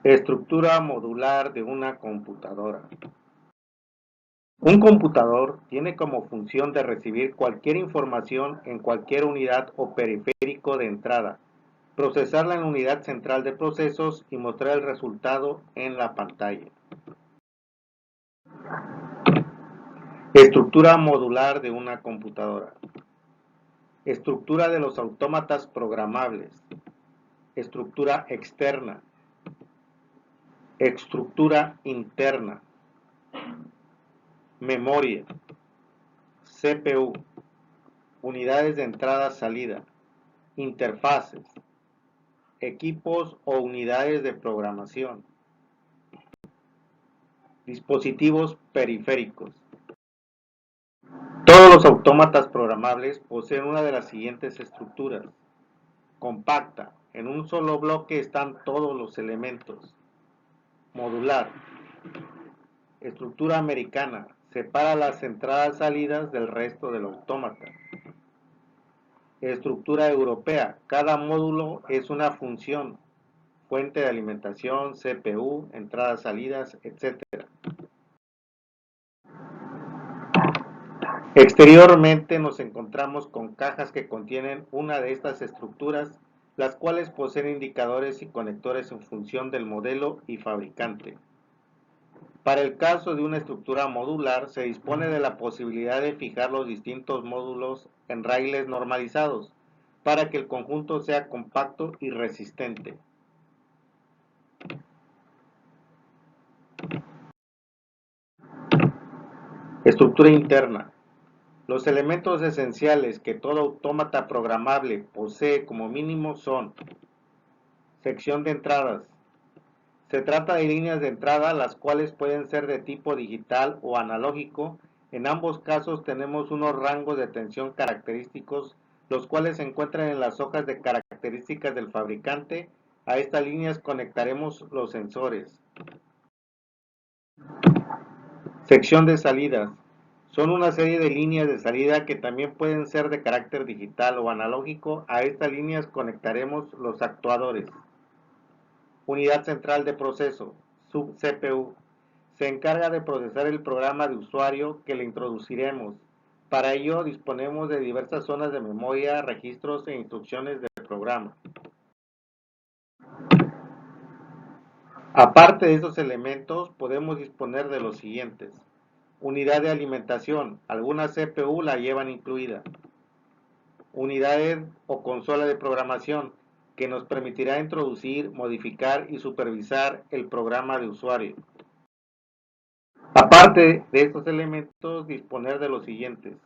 Estructura modular de una computadora. Un computador tiene como función de recibir cualquier información en cualquier unidad o periférico de entrada, procesarla en la unidad central de procesos y mostrar el resultado en la pantalla. Estructura modular de una computadora. Estructura de los autómatas programables. Estructura externa. Estructura interna. Memoria. CPU. Unidades de entrada-salida. Interfaces. Equipos o unidades de programación. Dispositivos periféricos. Todos los autómatas programables poseen una de las siguientes estructuras. Compacta. En un solo bloque están todos los elementos. Modular. Estructura americana. Separa las entradas-salidas del resto del autómata. Estructura europea. Cada módulo es una función. Fuente de alimentación, CPU, entradas-salidas, etc. Exteriormente nos encontramos con cajas que contienen una de estas estructuras, las cuales poseen indicadores y conectores en función del modelo y fabricante. Para el caso de una estructura modular, se dispone de la posibilidad de fijar los distintos módulos en raíles normalizados, para que el conjunto sea compacto y resistente. Estructura interna. Los elementos esenciales que todo autómata programable posee como mínimo son: sección de entradas. Se trata de líneas de entrada, las cuales pueden ser de tipo digital o analógico. En ambos casos tenemos unos rangos de tensión característicos, los cuales se encuentran en las hojas de características del fabricante. A estas líneas conectaremos los sensores. Sección de salidas. Son una serie de líneas de salida que también pueden ser de carácter digital o analógico. A estas líneas conectaremos los actuadores. Unidad central de proceso, sub-CPU. Se encarga de procesar el programa de usuario que le introduciremos. Para ello disponemos de diversas zonas de memoria, registros e instrucciones del programa. Aparte de estos elementos, podemos disponer de los siguientes. Unidad de alimentación. Algunas CPU la llevan incluida. Unidades o consola de programación, que nos permitirá introducir, modificar y supervisar el programa de usuario. Aparte de estos elementos, disponer de los siguientes.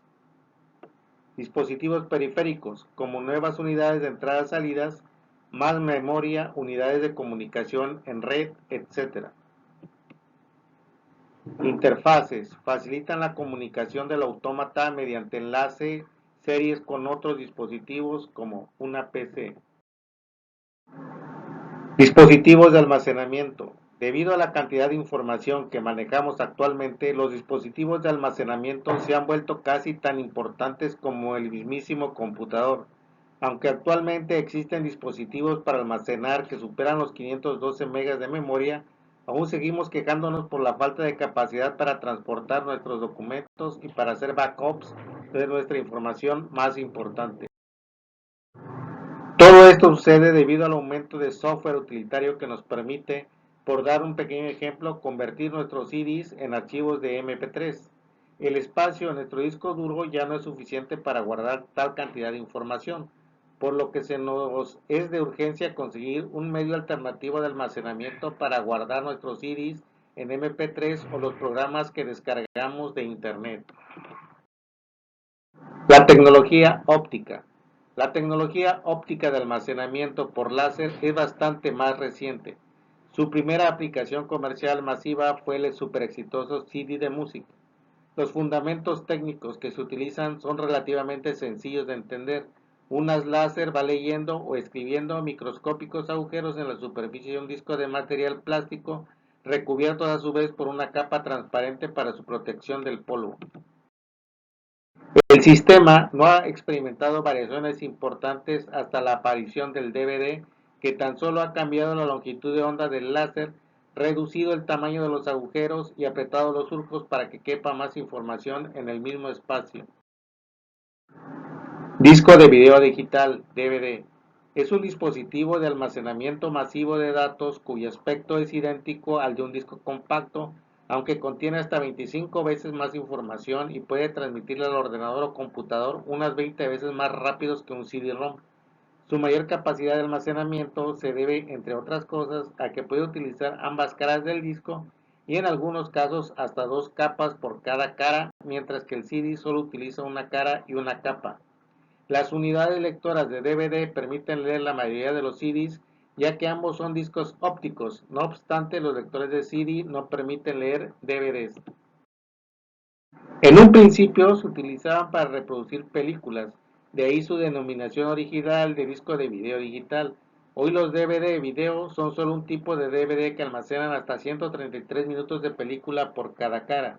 Dispositivos periféricos, como nuevas unidades de entradas-salidas, más memoria, unidades de comunicación en red, etc. Interfaces, facilitan la comunicación del autómata mediante enlace, series con otros dispositivos como una PC. Dispositivos de almacenamiento. Debido a la cantidad de información que manejamos actualmente, los dispositivos de almacenamiento se han vuelto casi tan importantes como el mismísimo computador. Aunque actualmente existen dispositivos para almacenar que superan los 512 megas de memoria, aún seguimos quejándonos por la falta de capacidad para transportar nuestros documentos y para hacer backups de nuestra información más importante. Todo esto sucede debido al aumento de software utilitario que nos permite, por dar un pequeño ejemplo, convertir nuestros CDs en archivos de MP3. El espacio en nuestro disco duro ya no es suficiente para guardar tal cantidad de información, por lo que se nos es de urgencia conseguir un medio alternativo de almacenamiento para guardar nuestros CDs en MP3 o los programas que descargamos de Internet. La tecnología óptica. La tecnología óptica de almacenamiento por láser es bastante más reciente. Su primera aplicación comercial masiva fue el superexitoso CD de música. Los fundamentos técnicos que se utilizan son relativamente sencillos de entender. Un haz láser va leyendo o escribiendo microscópicos agujeros en la superficie de un disco de material plástico, recubierto a su vez por una capa transparente para su protección del polvo. El sistema no ha experimentado variaciones importantes hasta la aparición del DVD que tan solo ha cambiado la longitud de onda del láser, reducido el tamaño de los agujeros y apretado los surcos para que quepa más información en el mismo espacio. Disco de video digital, DVD. Es un dispositivo de almacenamiento masivo de datos cuyo aspecto es idéntico al de un disco compacto, aunque contiene hasta 25 veces más información y puede transmitirla al ordenador o computador unas 20 veces más rápidos que un CD-ROM. Su mayor capacidad de almacenamiento se debe, entre otras cosas, a que puede utilizar ambas caras del disco y en algunos casos hasta dos capas por cada cara, mientras que el CD solo utiliza una cara y una capa. Las unidades lectoras de DVD permiten leer la mayoría de los CDs, ya que ambos son discos ópticos. No obstante, los lectores de CD no permiten leer DVDs. En un principio se utilizaban para reproducir películas, de ahí su denominación original de disco de video digital. Hoy los DVD de video son solo un tipo de DVD que almacenan hasta 133 minutos de película por cada cara.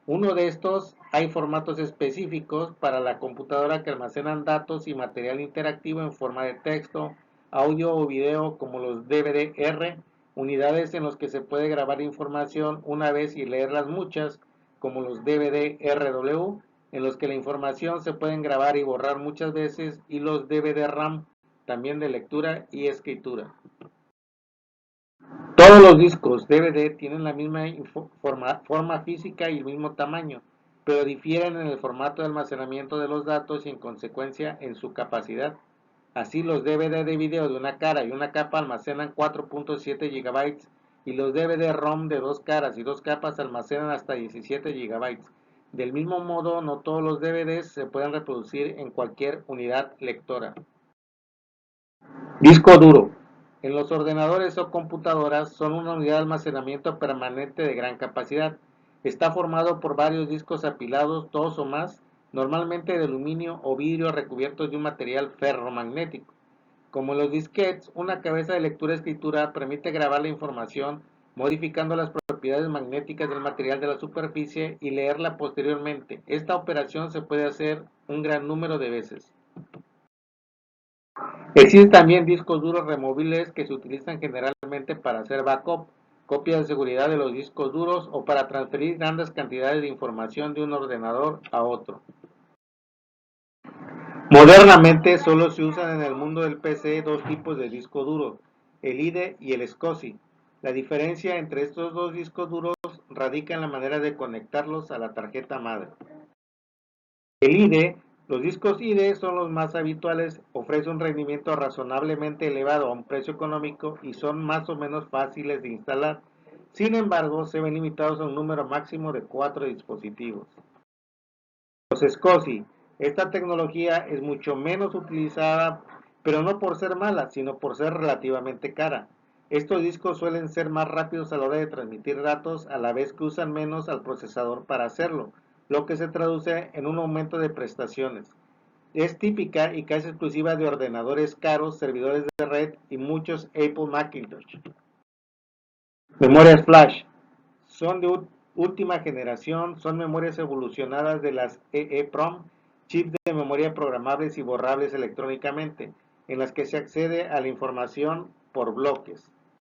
Uno de estos hay formatos específicos para la computadora que almacenan datos y material interactivo en forma de texto, audio o video como los DVD-R, unidades en los que se puede grabar información una vez y leerlas muchas, como los DVD-RW, en los que la información se pueden grabar y borrar muchas veces, y los DVD-RAM, también de lectura y escritura. Todos los discos DVD tienen la misma forma física y el mismo tamaño, pero difieren en el formato de almacenamiento de los datos y en consecuencia en su capacidad. Así los DVD de video de una cara y una capa almacenan 4.7 GB y los DVD-ROM de dos caras y dos capas almacenan hasta 17 GB. Del mismo modo, no todos los DVDs se pueden reproducir en cualquier unidad lectora. Disco duro. En los ordenadores o computadoras son una unidad de almacenamiento permanente de gran capacidad. Está formado por varios discos apilados, dos o más, normalmente de aluminio o vidrio recubiertos de un material ferromagnético. Como en los disquetes, una cabeza de lectura-escritura permite grabar la información modificando las propiedades magnéticas del material de la superficie y leerla posteriormente. Esta operación se puede hacer un gran número de veces. Existen también discos duros removibles que se utilizan generalmente para hacer backup, copias de seguridad de los discos duros o para transferir grandes cantidades de información de un ordenador a otro. Modernamente solo se usan en el mundo del PC dos tipos de disco duro, el IDE y el SCSI. La diferencia entre estos dos discos duros radica en la manera de conectarlos a la tarjeta madre. El IDE, los discos IDE son los más habituales, ofrece un rendimiento razonablemente elevado a un precio económico y son más o menos fáciles de instalar. Sin embargo, se ven limitados a un número máximo de 4 dispositivos. Los SCSI, esta tecnología es mucho menos utilizada, pero no por ser mala, sino por ser relativamente cara. Estos discos suelen ser más rápidos a la hora de transmitir datos, a la vez que usan menos al procesador para hacerlo, lo que se traduce en un aumento de prestaciones. Es típica y casi exclusiva de ordenadores caros, servidores de red y muchos Apple Macintosh. Memorias flash. Son de última generación, son memorias evolucionadas de las EEPROM, chips de memoria programables y borrables electrónicamente, en las que se accede a la información por bloques.